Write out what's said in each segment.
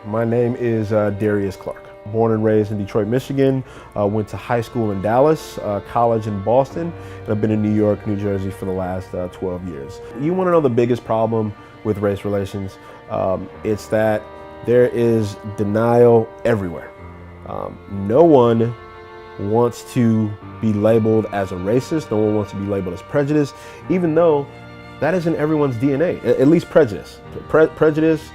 My name is Derrius Clark. Born and raised in Detroit, Michigan. Went to high school in Dallas, college in Boston, and I've been in New York, New Jersey for the last 12 years. You want to know the biggest problem with race relations? It's that there is denial everywhere. No one wants to be labeled as a racist. No one wants to be labeled as prejudiced, even though that isn't everyone's DNA, at least prejudice. Prejudice,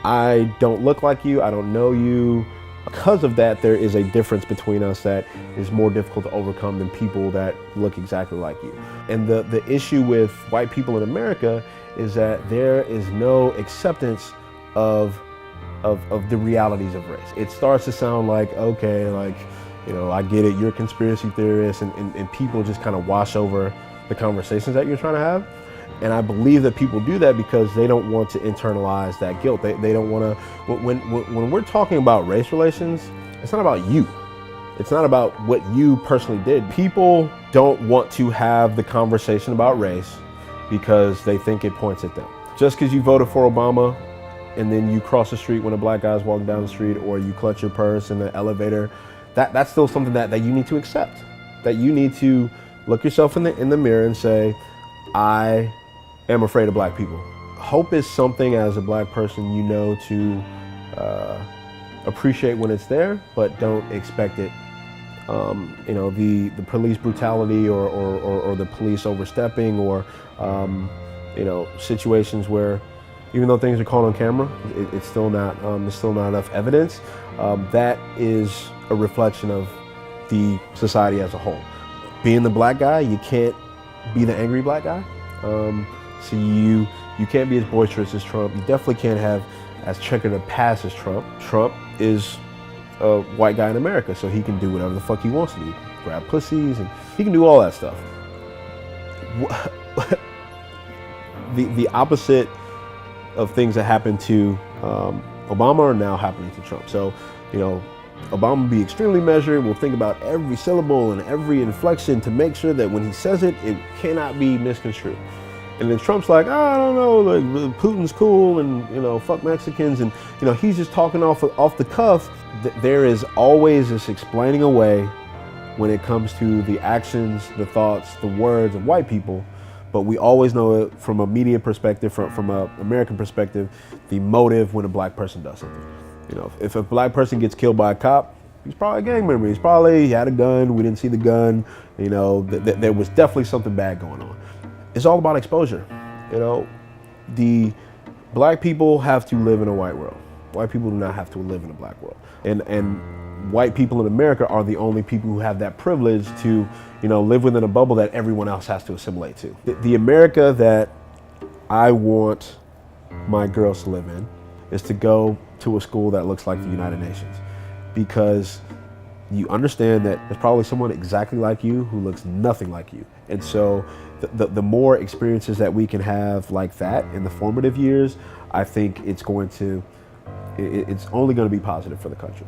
I don't look like you, I don't know you. Because of that, there is a difference between us that is more difficult to overcome than people that look exactly like you. And the issue with white people in America is that there is no acceptance of the realities of race. It starts to sound like, okay, like, you know, I get it, you're a conspiracy theorist, and people just kind of wash over the conversations that you're trying to have. And I believe that people do that because they don't want to internalize that guilt. They don't want to, when we're talking about race relations, it's not about you. It's not about what you personally did. People don't want to have the conversation about race because they think it points at them. Just because you voted for Obama and then you cross the street when a black guy's walking down the street, or you clutch your purse in the elevator, that's still something that you need to accept. That you need to look yourself in the mirror and say, I am afraid of black people. Hope is something as a black person you know to appreciate when it's there, but don't expect it. You know, the police brutality or the police overstepping, or you know, situations where even though things are caught on camera, it's still not enough evidence. That is a reflection of the society as a whole. Being the black guy, you can't be the angry black guy. So you can't be as boisterous as Trump. You definitely can't have as checkered a past as Trump. Trump is a white guy in America, so he can do whatever the fuck he wants to do. Grab pussies, and he can do all that stuff. The opposite of things that happened to Obama are now happening to Trump. So, you know, Obama will be extremely measured, will think about every syllable and every inflection to make sure that when he says it, it cannot be misconstrued. And then Trump's like, oh, I don't know, like Putin's cool, and, you know, fuck Mexicans, and, you know, he's just talking off the cuff. There is always this explaining away when it comes to the actions, the thoughts, the words of white people. But we always know it from a media perspective, from an American perspective, the motive when a black person does something. You know, if a black person gets killed by a cop, he's probably a gang member. He had a gun, we didn't see the gun. You know, there was definitely something bad going on. It's all about exposure. You know, the black people have to live in a white world. White people do not have to live in a black world. And white people in America are the only people who have that privilege to, you know, live within a bubble that everyone else has to assimilate to. The America that I want my girls to live in is to go to a school that looks like the United Nations, because you understand that there's probably someone exactly like you who looks nothing like you. And so the more experiences that we can have like that in the formative years, I think it's only going to be positive for the country.